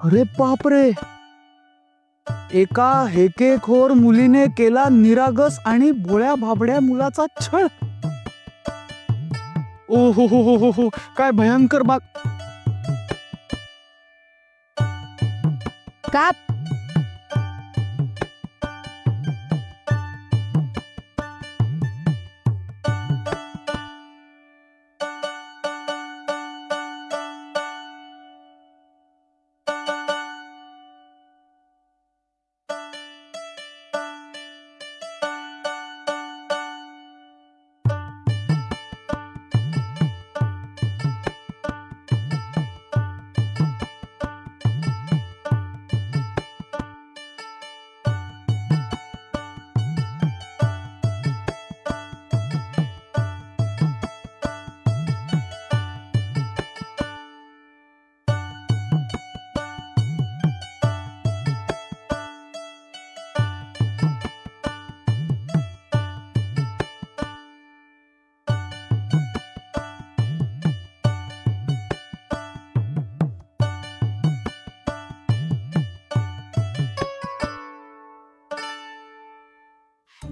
अरे बापरे, एका हेकेखोर मुलीने केला निरागस आणि भोळ्या भाबड्या मुलाचा छळ. ओ हो हो हो हो हो, काय भयंकर बाग. का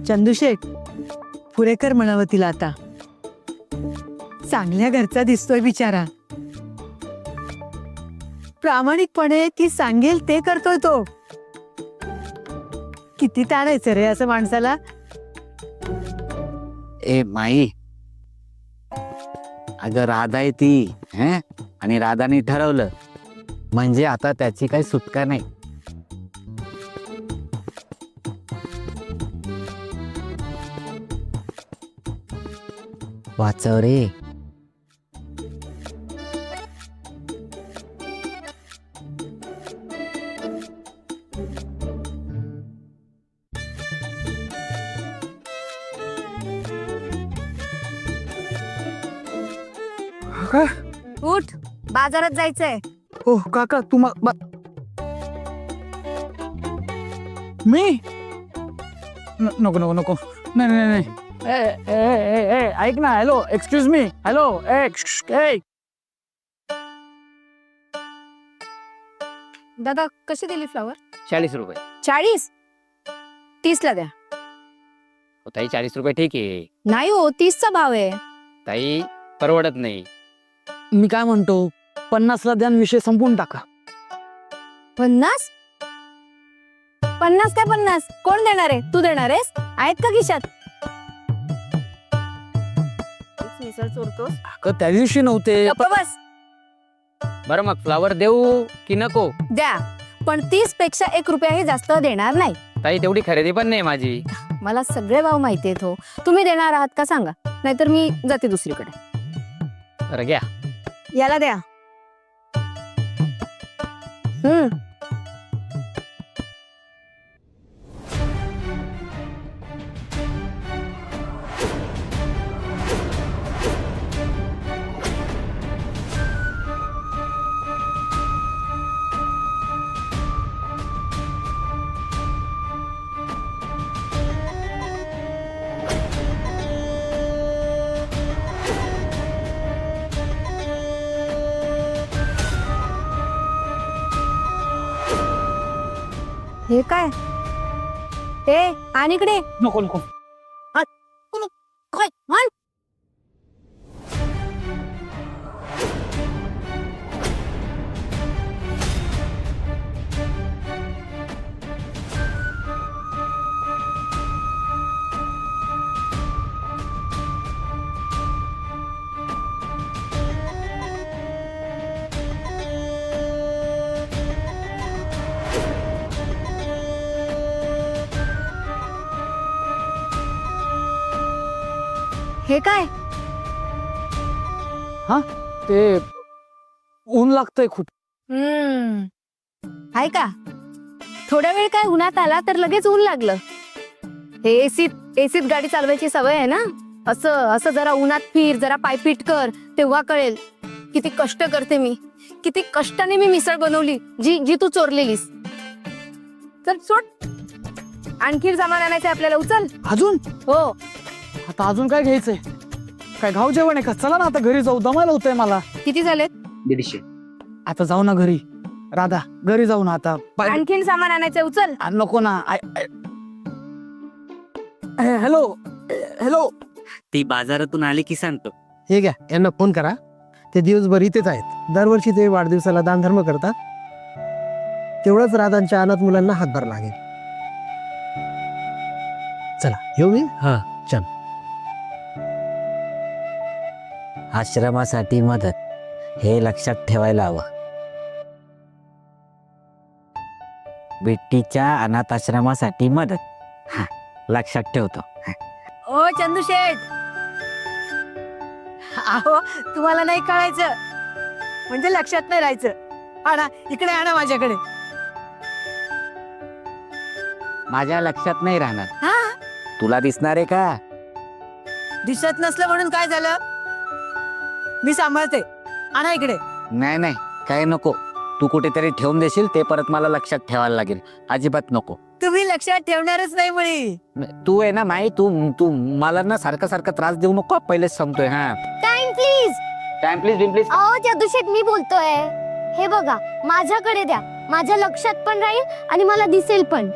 चंदूशेठ, पुरेकर म्हणावं तिला आता. चांगल्या घरचा दिसतोय बिचारा. प्रामाणिकपणे ती सांगेल ते करतोय तो. किती ताणायचं रे असं माणसाला. ए माई, अगं राधा आहे ती, हैं? आणि राधाने ठरवलं म्हणजे आता त्याची काही सुटका नाही. वाचव रे. काय? उठ, बाजारात जायचंय. हो काका, मी नको नको नको, नाही नाही नाही. ऐक ना, हॅलो, एक्सक्यूज मी, हॅलो, दादा कशी दिली फ्लावर? 40 रुपये. 40? 30 ला द्या. हो ताई, 40 रुपये ठीक आहे. नाही हो, 30चा भाव आहे. ताई परवडत नाही. मी काय म्हणतो, 50 ला द्यान, विषय संपून टाका. 50? 50 काय 50? कोण देणार आहे? तू देणार आहेस? आहेत का खिशात? मिसळ चोरतोस? त्या दिवशी नव्हते. गप्प बस. बरं मग फ्लावर देऊ की नको? द्या, पण 30 पेक्षा 1 रुपयाही जास्त देणार नाही. ताई तेवढी खरेदी पण नाही माझी. मला सगळे भाव माहिती आहेत हो. तुम्ही देणार आहात का सांगा, नाहीतर मी जाते दुसरीकडे. बरं घ्या. याला द्या. हे काय? ए, आणि इकडे. नको नको. काय? आण. हे काय? हा, ते ऊन लागतंय खूप. आहे का? थोड्या वेळ काय उन्हात आला तर लगेच ऊन लागलं. हे एसीत गाडी चालवायची सवय आहे ना. असं असं जरा उन्हात फिर, जरा पायपीट कर, तेव्हा कळेल किती कष्ट करते मी. किती कष्टाने मी मिसळ बनवली, जी जी तू चोरलेलीस. चल सोड, आणखी सामान आणायचंय आपल्याला. उचल. अजून? हो. आता अजून काय घ्यायचंय? काय घाव जेवण आहे का? चला ना आता घरी जाऊ, दमायला होतंय मला. किती झालेत? 150. आता जाऊ ना घरी. राधा घरी जाऊ ना आता आणखीन सामान आणायचं उचल. नको ना हॅलो हॅलो. ती बाजारातून आली की सांगतो. हे घ्या, यांना फोन करा. ते दिवसभर इथेच आहेत. दरवर्षी ते वाढदिवसाला दानधर्म करतात. तेवढंच राधांच्या अनाथ मुलांना हातभार लागेल. चला येऊ मी. हा चल. आश्रमासाठी मदत हे लक्षात ठेवायला हवं. बिट्टीच्या अनाथ आश्रमासाठी मदत. हा, लक्षात ठेवतो. ओ चंदू शेठ, अहो तुम्हाला नाही कळायचं म्हणजे लक्षात नाही राहायचं. आणा इकडे, आणा माझ्याकडे. माझ्या लक्षात नाही राहणार. हा, तुला दिसणार आहे का? दिसत नसलं म्हणून काय झालं? मी सांभाळते. आणा इकडे. नाही नाही, काय नको. तू कुठेतरी ठेवून देशील ते परत मला लक्षात ठेवायला लागेल. अजिबात नको. तुम्ही लक्षात ठेवणारच नाही मुळी. तू आहे ना माई, तू तू मला ना सारखं सारखं त्रास देऊ नको. पहिलेच सांगतोय. हा, time please. Time please please. अहो जादूशेठ, मी बोलतोय. हे बघा, माझ्याकडे द्या. माझ्या लक्षात पण राहील आणि मला दिसेल पण.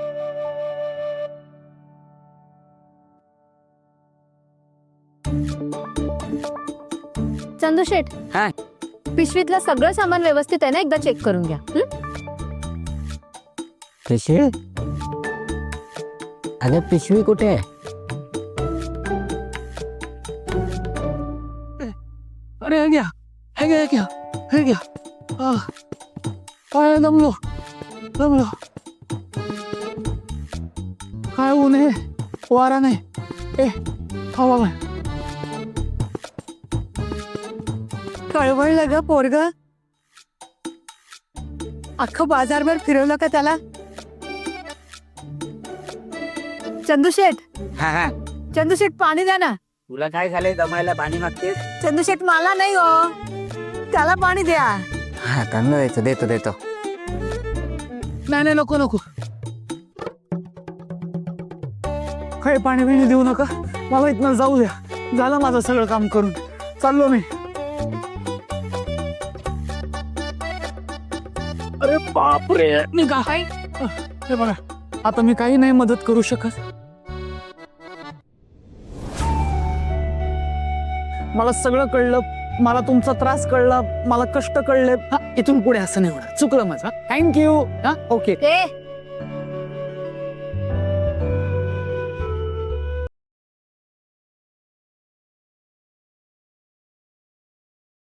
चंदूशेठ, हा. पिशवीतलं सगळं सामान व्यवस्थित आहे ना? एकदा चेक करून घ्या. पिशवी? अगं पिशवी कुठे आहे? अरे हे घ्या हे घ्या हे घ्या हे घ्या. काय दमलो दमलो. काय ऊन आहे, वारा नाही. हवा नाही. कळवळलं ग पोरग. अख्खं बाजारभर फिरवलं का त्याला? चंदूशेठ, हा हा. चंदूशेठ पाणी द्या ना. तुला काय झालंय दमायला पाणी मागतेस? चंदूशेठ, मला नाही हो, त्याला पाणी द्या. हा, चांगलं द्यायचं. देतो देतो. नाही नाही नको नको. काही पाणी बिणी देऊ नका. मला इथनं जाऊ द्या. झालं माझं सगळं काम करून. चाललो मी. अरे बापरे, निघा. हे बघा, आता मी काही नाही मदत करू शकत. मला सगळं कळलं. मला तुमचा त्रास कळला. मला कष्ट कळले. इथून पुढे असं नाही होणार. चुकलं माझं. थँक्यू. ओके.